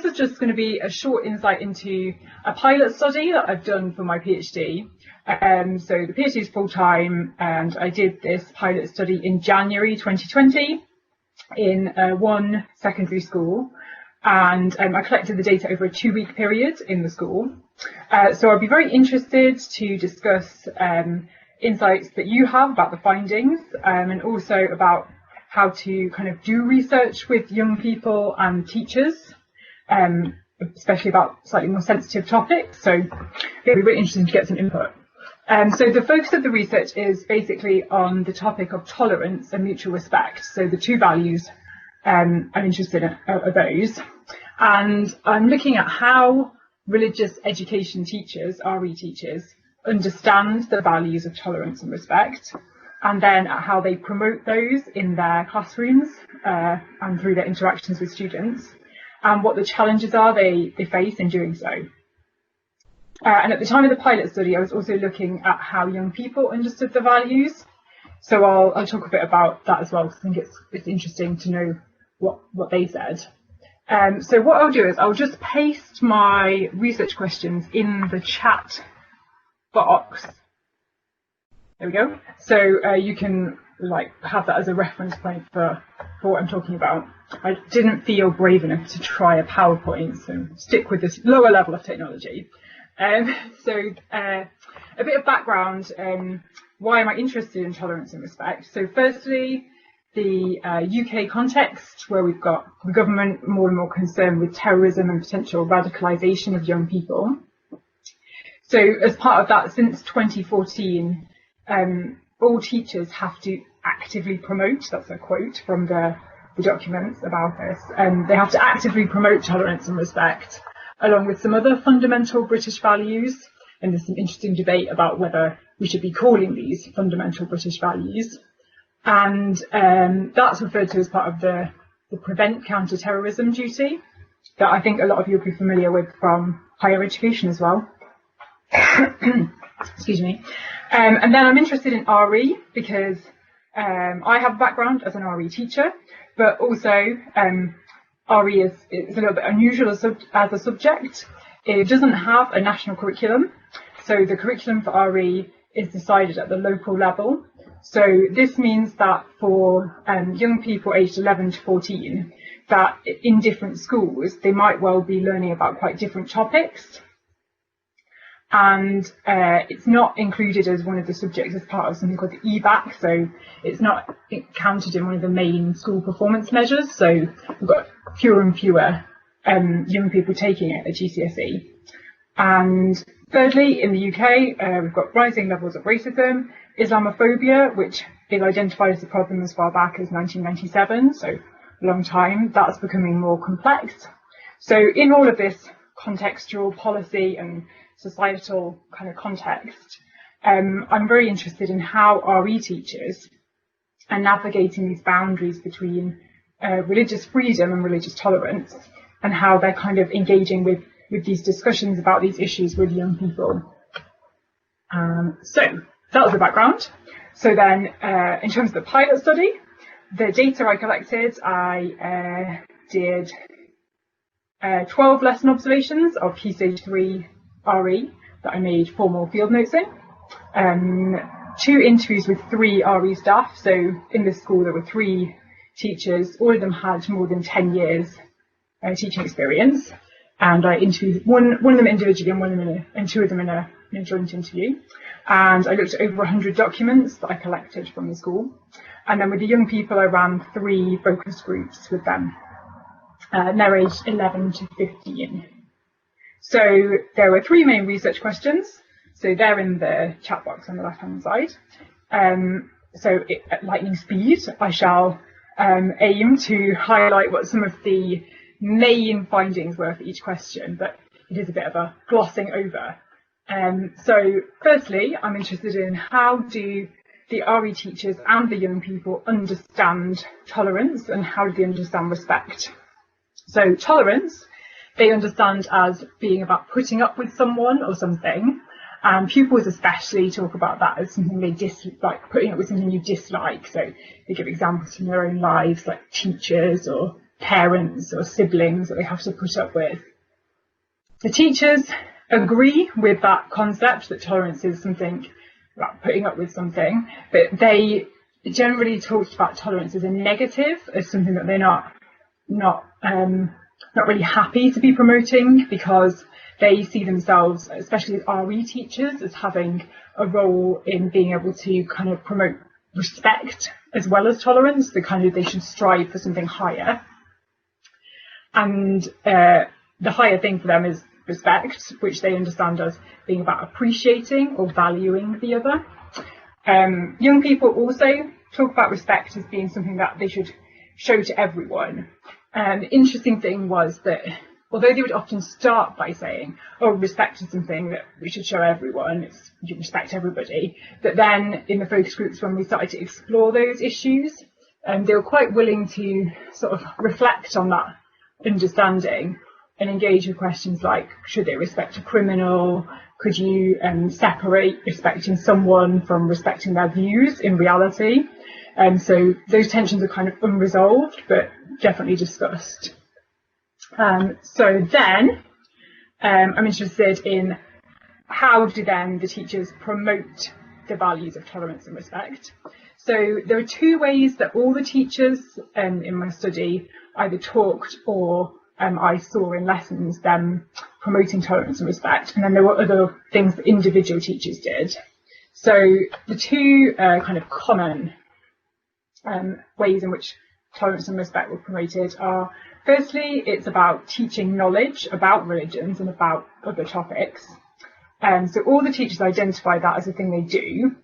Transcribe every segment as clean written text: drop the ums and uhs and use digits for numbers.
this is just going to be a short insight into a pilot study that I've done for my PhD. So the PhD is full-time, and I did this pilot study in January 2020 in one secondary school, and I collected the data over a 2-week period in the school. So I'll be very interested to discuss insights that you have about the findings, and also about how to kind of do research with young people and teachers, especially about slightly more sensitive topics. So it'll be really interesting to get some input. So the focus of the research is basically on the topic of tolerance and mutual respect. So the two values I'm interested in are those. And I'm looking at how religious education teachers, RE teachers, understand the values of tolerance and respect, and then at how they promote those in their classrooms and through their interactions with students, and what the challenges are they face in doing so. And at the time of the pilot study, I was also looking at how young people understood the values. So I'll talk a bit about that as well, because I think it's interesting to know what they said. So what I'll do is I'll just paste my research questions in the chat box. There we go. So you can have that as a reference point for what I'm talking about. I didn't feel brave enough to try a PowerPoint, so stick with this lower level of technology. So a bit of background, why am I interested in tolerance and respect? So firstly, the UK context, where we've got the government more and more concerned with terrorism and potential radicalisation of young people. So as part of that, since 2014, all teachers have to actively promote, that's a quote from the documents about this, they have to actively promote tolerance and respect, along with some other fundamental British values. And there's some interesting debate about whether we should be calling these fundamental British values. And that's referred to as part of the prevent counter-terrorism duty that I think a lot of you will be familiar with from higher education as well. Excuse me. And then I'm interested in RE because I have a background as an RE teacher, but also RE is a little bit unusual as a subject. It doesn't have a national curriculum, so the curriculum for RE is decided at the local level. So this means that for young people aged 11 to 14, that in different schools, they might well be learning about quite different topics. And it's not included as one of the subjects as part of something called the EBAC, so it's not counted in one of the main school performance measures. So we've got fewer and fewer young people taking it at GCSE. And thirdly, in the UK, we've got rising levels of racism, Islamophobia, which is identified as a problem as far back as 1997, so a long time. That's becoming more complex. So in all of this contextual policy and societal kind of context, I'm very interested in how RE teachers are navigating these boundaries between religious freedom and religious tolerance, and how they're kind of engaging with these discussions about these issues with young people. So that was the background. So then in terms of the pilot study, the data I collected, I did 12 lesson observations of Key Stage 3 RE that I made formal field notes in, 2 interviews with 3 RE staff. So in this school there were 3 teachers, all of them had more than 10 years teaching experience, and I interviewed one of them individually and 2 of them in a joint interview. And I looked at over 100 documents that I collected from the school. And then with the young people, I ran 3 focus groups with them. They're aged 11 to 15. So there were 3 main research questions. So they're in the chat box on the left-hand side. So at lightning speed, I shall aim to highlight what some of the main findings were for each question, but it is a bit of a glossing over. So firstly, I'm interested in how do the RE teachers and the young people understand tolerance, and how do they understand respect? So tolerance, they understand as being about putting up with someone or something, and pupils especially talk about that as something they dislike, putting up with something you dislike. So they give examples from their own lives, like teachers or parents or siblings that they have to put up with. The teachers agree with that concept that tolerance is something about putting up with something, but they generally talk about tolerance as a negative, as something that they're not really happy to be promoting, because they see themselves, especially as RE teachers, as having a role in being able to kind of promote respect as well as tolerance. They should strive for something higher, and the higher thing for them is respect, which they understand as being about appreciating or valuing the other. Young people also talk about respect as being something that they should show to everyone. The interesting thing was that although they would often start by saying, oh, respect is something that we should show everyone, you respect everybody, but then in the focus groups, when we started to explore those issues, they were quite willing to sort of reflect on that understanding and engage with questions like, should they respect a criminal? Could you separate respecting someone from respecting their views in reality? So those tensions are kind of unresolved, but definitely discussed. So then I'm interested in how do then the teachers promote the values of tolerance and respect. So there are two ways that all the teachers in my study either talked or I saw in lessons them promoting tolerance and respect, and then there were other things that individual teachers did. So the two kind of common ways in which tolerance and respect were promoted are, firstly, it's about teaching knowledge about religions and about other topics. So all the teachers identified that as a thing they do,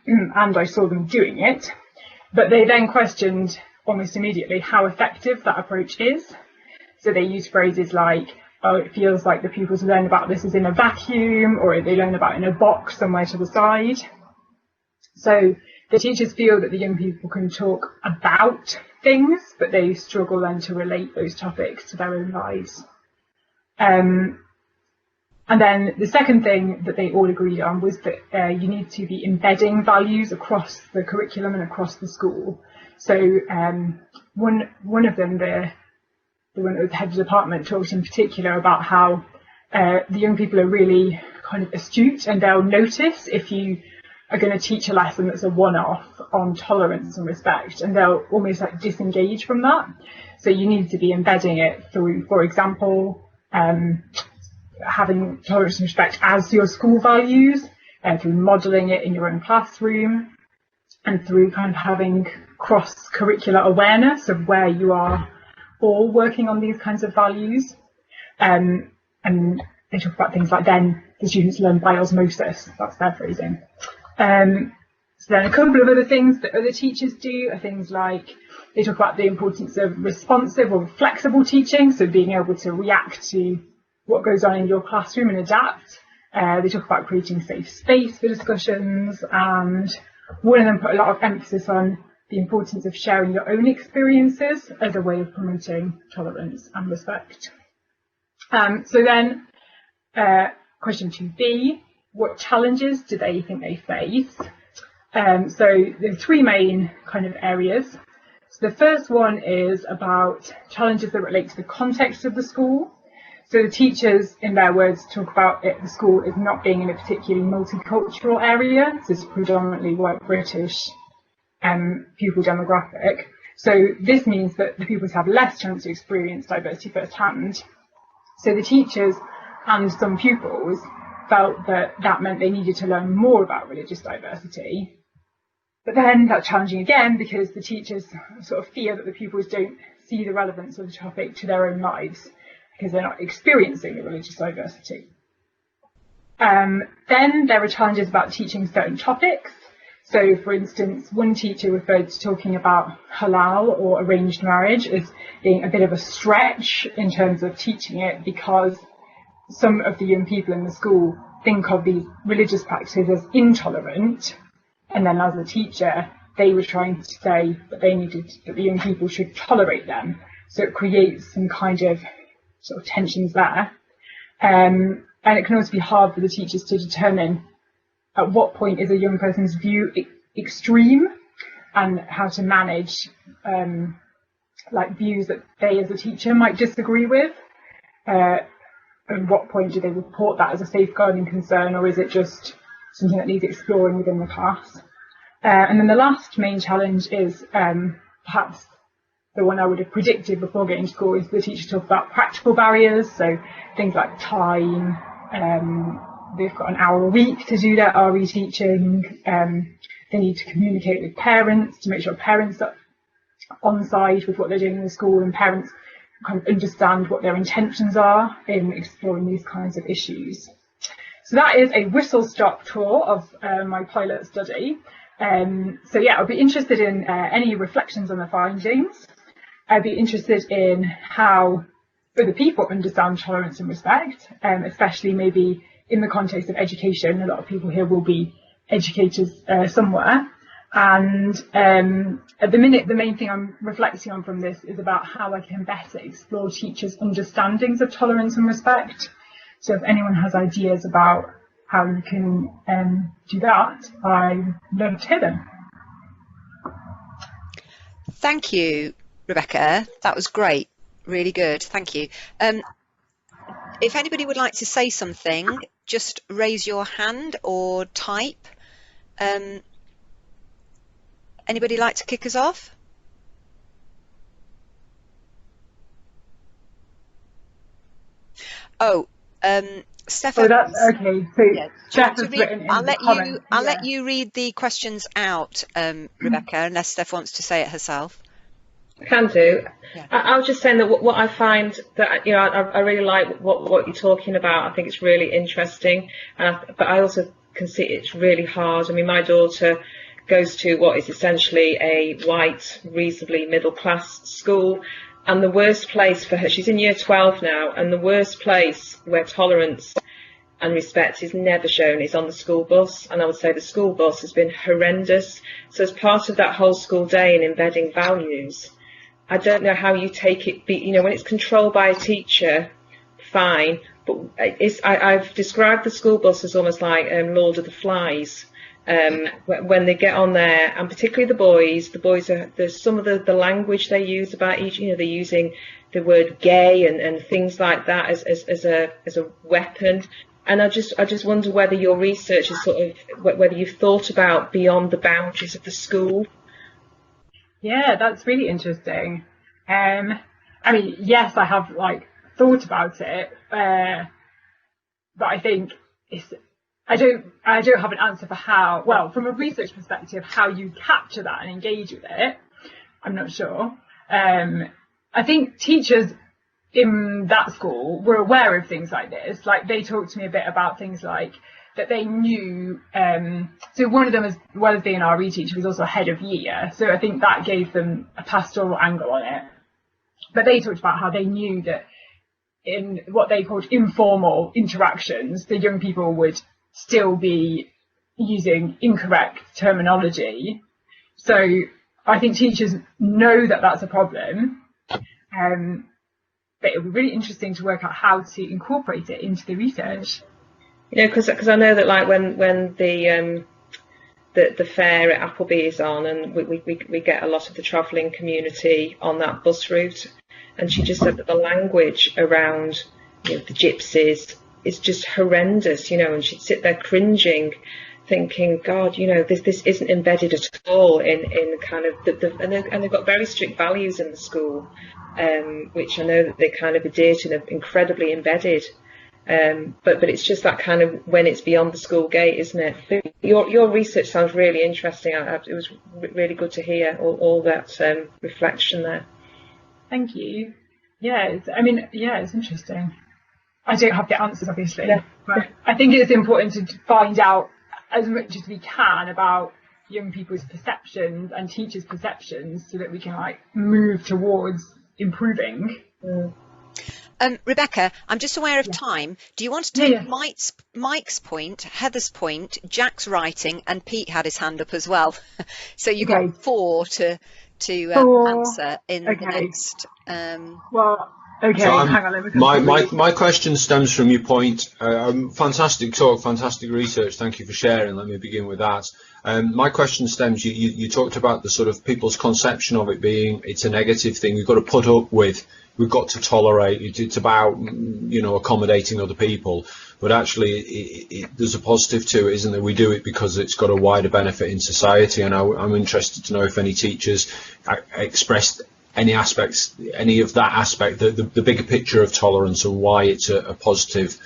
and I saw them doing it, but they then questioned almost immediately how effective that approach is. So they use phrases like, oh, it feels like the pupils learn about this as in a vacuum, or they learn about it in a box somewhere to the side. So the teachers feel that the young people can talk about things, but they struggle then to relate those topics to their own lives. And then the second thing that they all agreed on was that you need to be embedding values across the curriculum and across the school. So one of them, the one that was the head of the department, talked in particular about how the young people are really kind of astute, and they'll notice if you are going to teach a lesson that's a one-off on tolerance and respect, and they'll almost like disengage from that. So you need to be embedding it through, for example, having tolerance and respect as your school values, through modelling it in your own classroom, and through kind of having cross-curricular awareness of where you are all working on these kinds of values. And they talk about things like, then the students learn by osmosis, that's their phrasing. So then a couple of other things that other teachers do are things like, they talk about the importance of responsive or flexible teaching, so being able to react to what goes on in your classroom and adapt. They talk about creating safe space for discussions, and one of them put a lot of emphasis on the importance of sharing your own experiences as a way of promoting tolerance and respect. So then, question 2B, what challenges do they think they face? So there are three main kind of areas. So the first one is about challenges that relate to the context of the school. So the teachers, in their words, talk about it, the school is not being in a particularly multicultural area. So it's predominantly white British pupil demographic. So this means that the pupils have less chance to experience diversity firsthand. So the teachers and some pupils felt that that meant they needed to learn more about religious diversity. But then that's challenging again, because the teachers sort of fear that the pupils don't see the relevance of the topic to their own lives, because they're not experiencing the religious diversity. Then there are challenges about teaching certain topics. So, for instance, one teacher referred to talking about halal or arranged marriage as being a bit of a stretch in terms of teaching it, because some of the young people in the school think of these religious practices as intolerant, and then as a teacher they were trying to say that the young people should tolerate them. So it creates some kind of sort of tensions there, and it can also be hard for the teachers to determine at what point is a young person's view extreme, and how to manage like views that they as a teacher might disagree with? At what point do they report that as a safeguarding concern, or is it just something that needs exploring within the class? And then the last main challenge is perhaps the one I would have predicted before getting to school, is the teachers talk about practical barriers, so things like time. They've got an hour a week to do their RE teaching. They need to communicate with parents to make sure parents are on side with what they're doing in the school, and parents kind of understand what their intentions are in exploring these kinds of issues. So that is a whistle-stop tour of my pilot study. So yeah, I'll be interested in any reflections on the findings. I'd be interested in how other people understand tolerance and respect, especially maybe in the context of education. A lot of people here will be educators somewhere. And at the minute, the main thing I'm reflecting on from this is about how I can better explore teachers' understandings of tolerance and respect. So if anyone has ideas about how you can do that, I'd love to hear them. Thank you, Rebekah. That was great. Really good. Thank you. If anybody would like to say something, just raise your hand or type. Anybody like to kick us off? Oh, Steph. Oh, that's okay. So yeah. Steph has written in the comments. I'll let you read the questions out, Rebekah, unless Steph wants to say it herself. Can do. Yeah. I was just saying that what I find that, you know, I really like what you're talking about. I think it's really interesting, but I also can see it's really hard. I mean, my daughter goes to what is essentially a white, reasonably middle class school, and the worst place for her, she's in year 12 now, and the worst place where tolerance and respect is never shown is on the school bus. And I would say the school bus has been horrendous. So as part of that whole school day in embedding values, I don't know how you take it, you know, when it's controlled by a teacher, fine, but I've described the school bus as almost like Lord of the Flies. When they get on there, and particularly the boys are, there's some of the language they use about each, you know, they're using the word gay and things like that as a weapon. And I just wonder whether your research is sort of, whether you've thought about beyond the boundaries of the school. Yeah, that's really interesting. I mean, yes, I have like thought about it, but I think I don't have an answer for how, well, from a research perspective, how you capture that and engage with it. I'm not sure. I think teachers in that school were aware of things like this. Like, they talked to me a bit about things like that they knew. So one of them, as well as being an RE teacher, was also head of year. So I think that gave them a pastoral angle on it. But they talked about how they knew that in what they called informal interactions, the young people would still be using incorrect terminology. So I think teachers know that that's a problem. But it would be really interesting to work out how to incorporate it into the research. You know, because I know that, like, when the fair at Appleby is on, and we get a lot of the travelling community on that bus route, and she just said that the language around, you know, the gypsies is just horrendous, you know, and she'd sit there cringing, thinking, God, you know, this isn't embedded at all in kind of and they've got very strict values in the school, which I know that they kind of adhere to, they're incredibly embedded. But it's just that kind of when it's beyond the school gate, isn't it? But your research sounds really interesting. It was really good to hear all that reflection there. Thank you. Yeah, it's interesting. I don't have the answers, obviously, but I think it's important to find out as much as we can about young people's perceptions and teachers' perceptions, so that we can like move towards improving. Rebekah, I'm just aware of time. Do you want to take Mike's point, Heather's point, Jack's writing, and Pete had his hand up as well? So you've got 4 to answer in the next. Well, Okay, So hang on, let me my question stems from your point. Fantastic talk, fantastic research. Thank you for sharing. Let me begin with that. My question stems, you talked about the sort of people's conception of it being it's a negative thing we've got to put up with, we've got to tolerate. It's about, you know, accommodating other people. But actually, there's a positive to it, isn't there? We do it because it's got a wider benefit in society. And I'm interested to know if any teachers expressed any aspects, any of that aspect, the bigger picture of tolerance and why it's a positive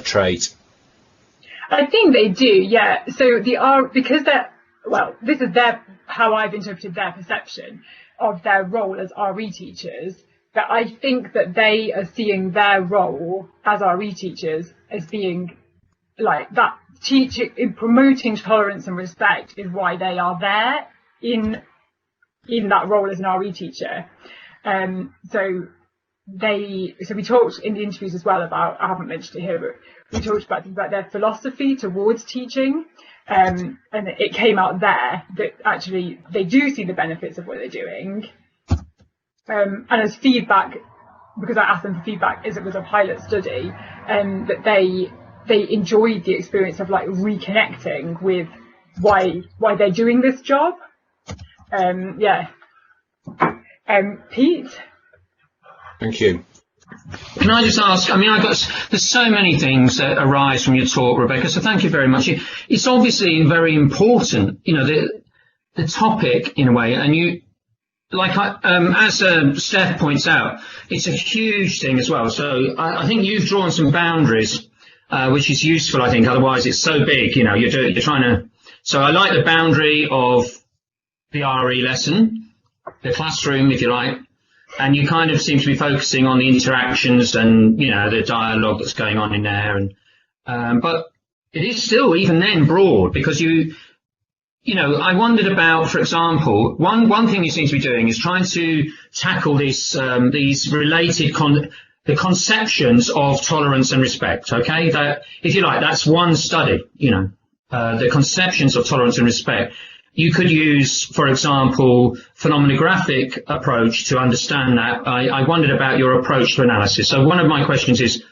trait. I think they do, yeah. So because they're, well, this is how I've interpreted their perception of their role as RE teachers, that I think that they are seeing their role as RE teachers as being like that, teaching, in promoting tolerance and respect is why they are there in that role as an RE teacher. So we talked in the interviews as well about, I haven't mentioned it here, but we talked about their philosophy towards teaching, and it came out there that actually they do see the benefits of what they're doing. And as feedback, because I asked them for feedback as it was a pilot study, that they enjoyed the experience of like reconnecting with why they're doing this job. Pete? Thank you. Can I just ask, I mean, there's so many things that arise from your talk, Rebekah, so thank you very much. It's obviously very important, you know, the topic in a way, and you, like, as Steph points out, it's a huge thing as well. So I think you've drawn some boundaries, which is useful, I think, otherwise it's so big, you know, you're trying to, so I like the boundary of the RE lesson, the classroom, if you like, and you kind of seem to be focusing on the interactions and, you know, the dialogue that's going on in there. And but it is still, even then, broad, because you know, I wondered about, for example, one thing you seem to be doing is trying to tackle these related the conceptions of tolerance and respect. Okay, that, if you like, that's one study. You know, the conceptions of tolerance and respect. You could use, for example, phenomenographic approach to understand that. I wondered about your approach to analysis. So one of my questions is,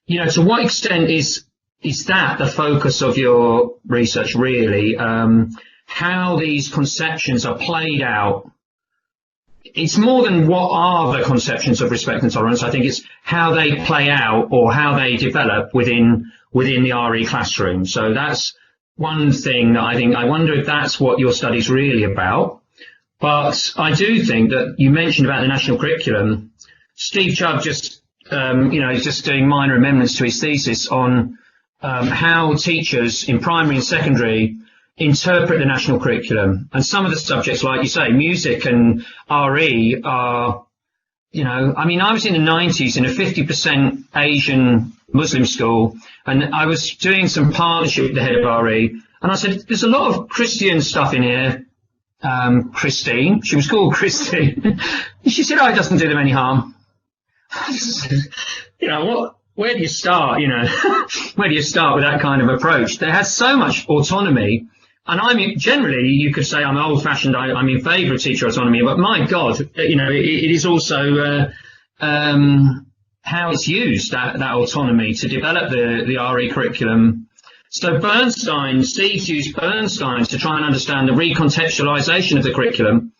you know, to what extent is that the focus of your research really? How these conceptions are played out. It's more than what are the conceptions of respect and tolerance. I think it's how they play out or how they develop within the RE classroom. So that's one thing that I wonder if that's what your study's really about. But I do think that you mentioned about the national curriculum. Steve Chubb just, you know, is just doing minor amendments to his thesis on how teachers in primary and secondary interpret the national curriculum. And some of the subjects, like you say, music and RE are, you know, I mean, I was in the 90s in a 50% Asian Muslim school, and I was doing some partnership with the head of RE, and I said, there's a lot of Christian stuff in here, Christine. She was called Christine. And she said, oh, it doesn't do them any harm. You know, where do you start, you know? Where do you start with that kind of approach? There has so much autonomy. And I mean, generally, you could say I'm old-fashioned. I'm in favour of teacher autonomy, but my God, you know, it is also how it's used, that autonomy to develop the RE curriculum. So Steve's used Bernstein to try and understand the recontextualisation of the curriculum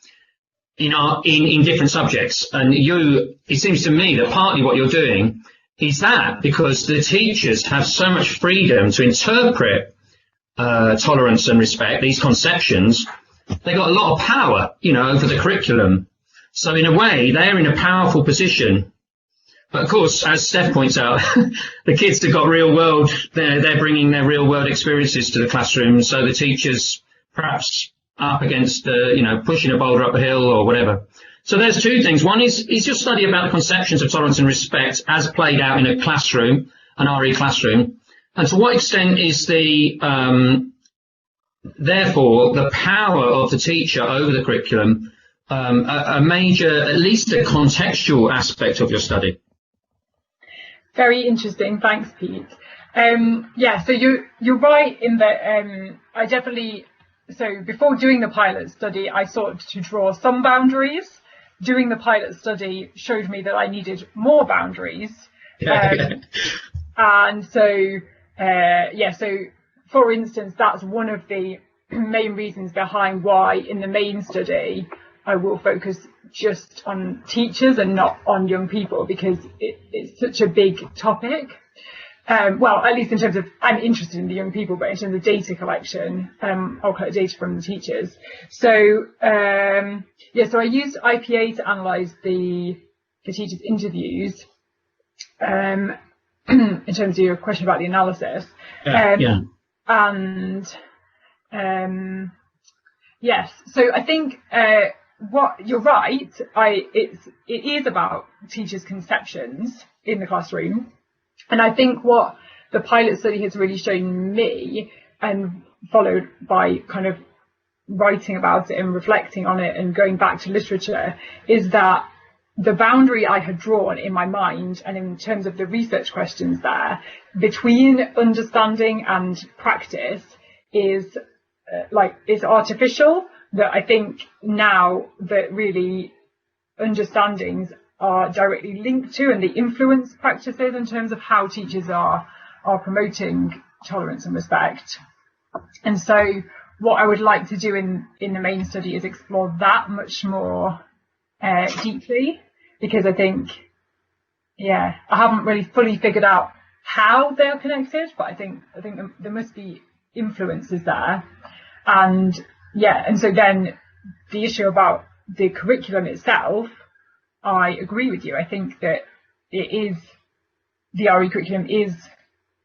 in different subjects. And it seems to me that partly what you're doing is that because the teachers have so much freedom to interpret tolerance and respect, these conceptions, they got a lot of power, you know, over the curriculum. So in a way, they're in a powerful position. But of course, as Steph points out, the kids have got real world, they're bringing their real world experiences to the classroom. So the teachers perhaps up against, you know, pushing a boulder up a hill or whatever. So there's two things. One is your study about the conceptions of tolerance and respect as played out in a classroom, an RE classroom. And to what extent is therefore, the power of the teacher over the curriculum a major, at least a contextual aspect of your study? Very interesting. Thanks, Pete. Yeah, so you're right in that I definitely, so before doing the pilot study, I sought to draw some boundaries doing the pilot study showed me that I needed more boundaries. And so, so for instance, that's one of the main reasons behind why in the main study I will focus just on teachers and not on young people, because it's such a big topic. Well, at least in terms of, I'm interested in the young people, but in terms of data collection, I'll collect data from the teachers. So, so I used IPA to analyse the teachers' interviews, in terms of your question about the analysis. Yes, so I think what you're right. It is about teachers' conceptions in the classroom. And I think what the pilot study has really shown me, and followed by kind of writing about it and reflecting on it and going back to literature, is that the boundary I had drawn in my mind, and in terms of the research questions there, between understanding and practice is artificial. That I think now that really understandings are directly linked to, and they influence practices in terms of how teachers are promoting tolerance and respect. And so what I would like to do in the main study is explore that much more deeply, because I think, I haven't really fully figured out how they're connected, but I think there must be influences there. And so then the issue about the curriculum itself, I agree with you. I think that the RE curriculum is,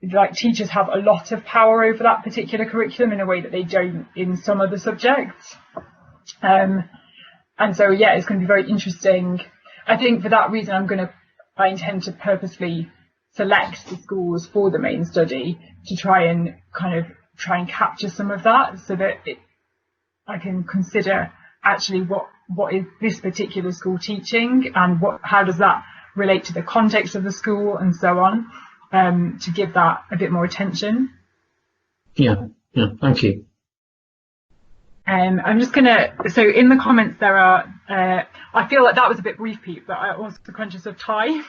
like, teachers have a lot of power over that particular curriculum in a way that they don't in some other subjects. And so, it's going to be very interesting. I think for that reason, I intend to purposely select the schools for the main study to try and capture some of that, so that I can consider actually what is this particular school teaching, and how does that relate to the context of the school, and so on, to give that a bit more attention. Thank you. I'm just so in the comments there are, I feel like that was a bit brief, Pete, but I was conscious of time.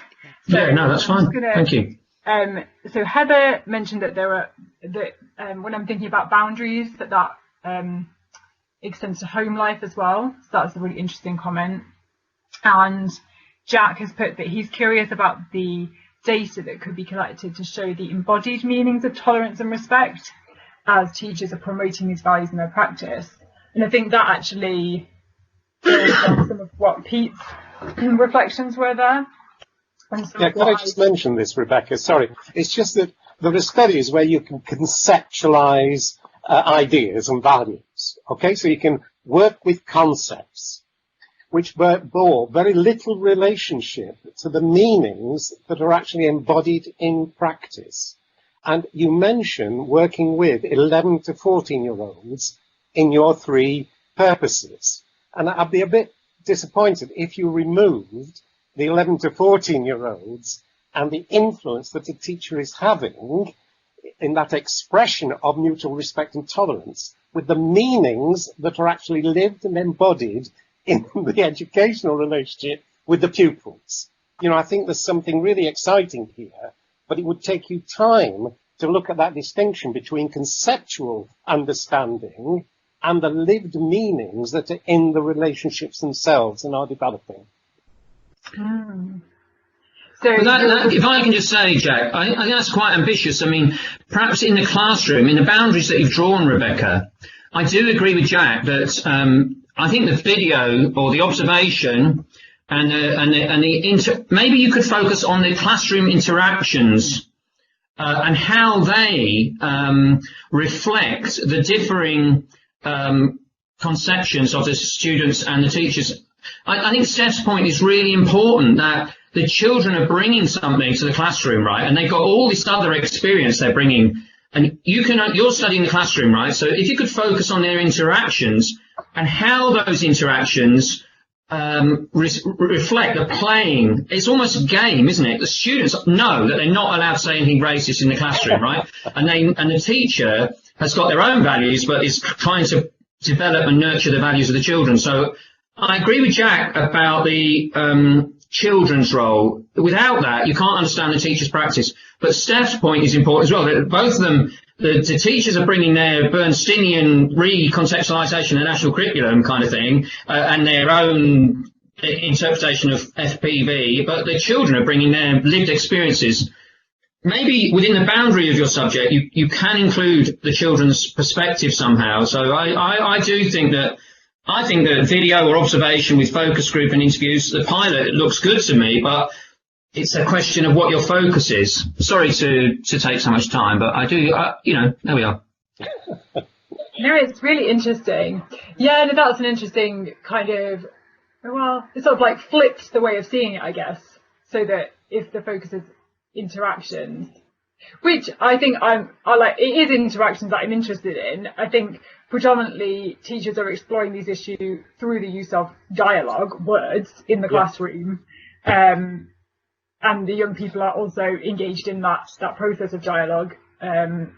So no, that's fine. Thank you. So Heather mentioned that when I'm thinking about boundaries, that extends to home life as well. So that's a really interesting comment. And Jack has put that he's curious about the data that could be collected to show the embodied meanings of tolerance and respect as teachers are promoting these values in their practice. And I think that actually builds on some of what Pete's reflections were there. Can I just mention this, Rebecca? Sorry. It's just that there are studies where you can conceptualize ideas and values. Okay, so you can work with concepts which bore very little relationship to the meanings that are actually embodied in practice. And you mention working with 11 to 14-year-olds in your 3 purposes. And I'd be a bit disappointed if you removed the 11 to 14-year-olds and the influence that a teacher is having in that expression of mutual respect and tolerance with the meanings that are actually lived and embodied in the educational relationship with the pupils. I think there's something really exciting here, but it would take you time to look at that distinction between conceptual understanding and the lived meanings that are in the relationships themselves and are developing. So if I can just say, Jack, I think that's quite ambitious. I mean, perhaps in the classroom, in the boundaries that you've drawn, Rebecca, I do agree with Jack that I think the video or the observation maybe you could focus on the classroom interactions and how they reflect the differing conceptions of the students and the teachers. I think Steph's point is really important, that the children are bringing something to the classroom, right? And they've got all this other experience they're bringing. And you're studying the classroom, right? So if you could focus on their interactions and how those interactions reflect the playing. It's almost a game, isn't it? The students know that they're not allowed to say anything racist in the classroom, right? And the teacher has got their own values, but is trying to develop and nurture the values of the children. So I agree with Jack about the children's role. Without that, you can't understand the teacher's practice. But Steph's point is important as well. That both of them, the teachers are bringing their Bernsteinian recontextualisation and national curriculum kind of thing, and their own interpretation of FPV, but the children are bringing their lived experiences. Maybe within the boundary of your subject, you can include the children's perspective somehow. So I do think that video or observation with focus group and interviews, the pilot looks good to me, but it's a question of what your focus is. Sorry to take so much time, but I do, there we are. No, it's really interesting. Yeah, no, that's an interesting kind of, well, it's sort of like flipped the way of seeing it, I guess, so that if the focus is interactions, which I think I like, it is interactions that I'm interested in. I think predominantly teachers are exploring these issues through the use of dialogue, words in the classroom, and the young people are also engaged in that process of dialogue and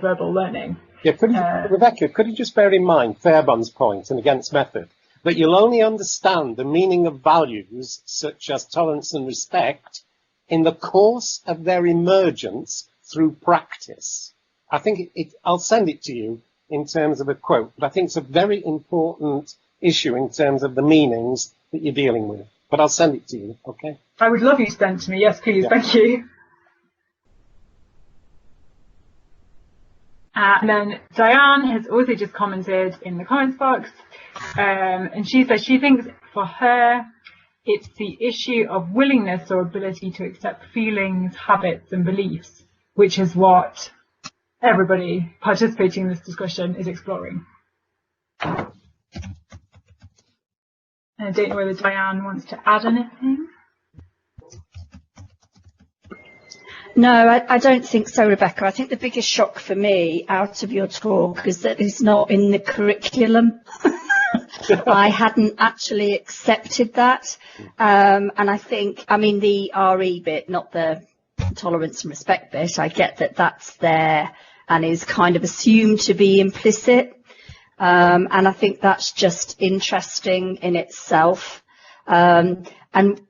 verbal learning. Yeah, Rebecca, could you just bear in mind Fairbairn's point and against method, that you'll only understand the meaning of values such as tolerance and respect in the course of their emergence through practice. I think I'll send it to you in terms of a quote, but I think it's a very important issue in terms of the meanings that you're dealing with. But I'll send it to you, okay? I would love you to send it to me. Yes, please. Yeah. Thank you. And then Diane has also just commented in the comments box, and she says she thinks for her it's the issue of willingness or ability to accept feelings, habits and beliefs, which is what everybody participating in this discussion is exploring. And I don't know whether Diane wants to add anything. No, I don't think so, Rebecca. I think the biggest shock for me out of your talk is that it's not in the curriculum. I hadn't actually accepted that. And I think, I mean, the RE bit, not the tolerance and respect bit, I get that that's there and is kind of assumed to be implicit. And I think that's just interesting in itself. And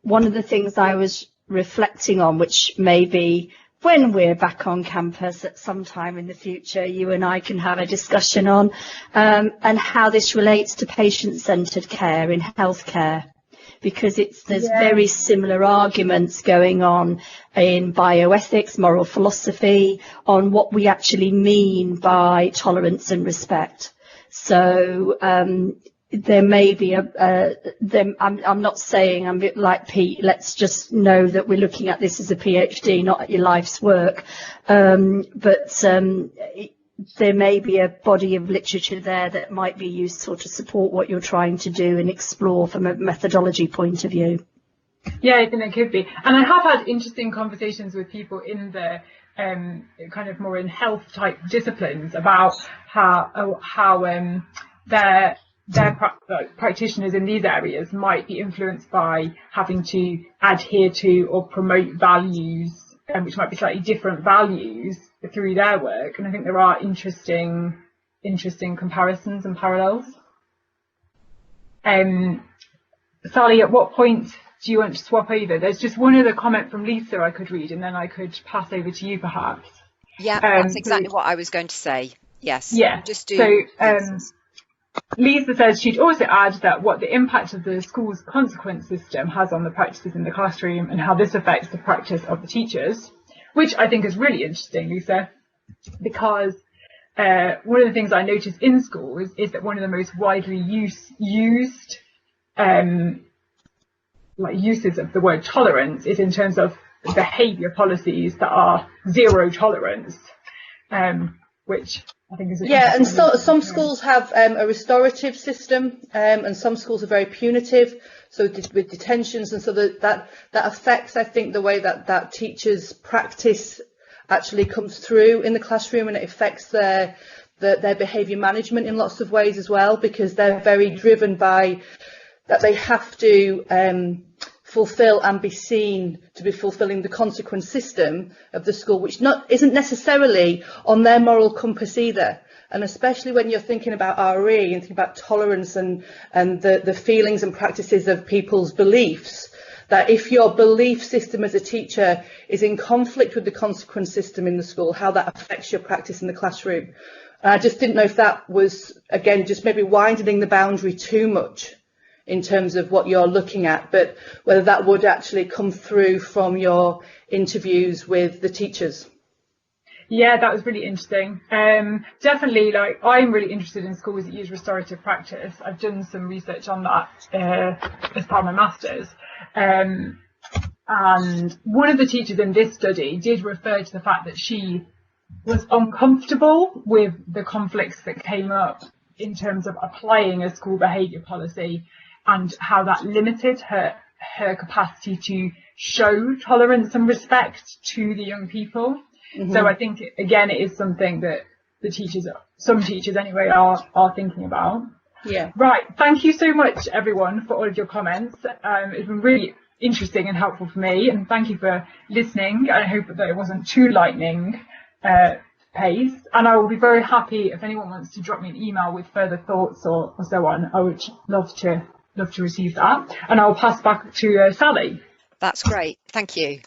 one of the things I was reflecting on, which maybe when we're back on campus at some time in the future, you and I can have a discussion on, and how this relates to patient-centred care in healthcare, because there's very similar arguments going on in bioethics, moral philosophy, on what we actually mean by tolerance and respect. So there may be I'm not saying, I'm a bit like Pete, let's just know that we're looking at this as a PhD, not at your life's work. But there may be a body of literature there that might be useful to support what you're trying to do and explore from a methodology point of view. Yeah, I think it could be. And I have had interesting conversations with people in the kind of more in health type disciplines about how their practitioners in these areas might be influenced by having to adhere to or promote values, which might be slightly different values through their work. And I think there are interesting comparisons and parallels. Sally, at what point do you want to swap over? There's just one other comment from Lisa I could read, and then I could pass over to you perhaps. Yeah, that's exactly what I was going to say. Yes. Yeah. Just do. So Lisa says she'd also add that what the impact of the school's consequence system has on the practices in the classroom and how this affects the practice of the teachers, which I think is really interesting, Lisa, because one of the things I noticed in schools is that one of the most widely used uses of the word tolerance is in terms of behaviour policies that are zero tolerance, which I think is and so some schools have a restorative system, and some schools are very punitive, so with detentions, and so that affects, I think, the way that teachers' practice actually comes through in the classroom, and it affects their behaviour management in lots of ways as well, because they're very driven by that they have to fulfil and be seen to be fulfilling the consequence system of the school, which isn't necessarily on their moral compass either. And especially when you're thinking about RE and thinking about tolerance and the feelings and practices of people's beliefs, that if your belief system as a teacher is in conflict with the consequence system in the school, how that affects your practice in the classroom. And I just didn't know if that was, again, just maybe widening the boundary too much in terms of what you're looking at, but whether that would actually come through from your interviews with the teachers. Yeah, that was really interesting. Definitely, like, I'm really interested in schools that use restorative practice. I've done some research on that as part of my master's. And one of the teachers in this study did refer to the fact that she was uncomfortable with the conflicts that came up in terms of applying a school behaviour policy and how that limited her capacity to show tolerance and respect to the young people. Mm-hmm. So I think, again, it is something that some teachers anyway, are thinking about. Yeah. Right. Thank you so much, everyone, for all of your comments. It's been really interesting and helpful for me. And thank you for listening. I hope that it wasn't too lightning pace. And I will be very happy if anyone wants to drop me an email with further thoughts or so on. I would love to receive that. And I'll pass back to Sally. That's great. Thank you.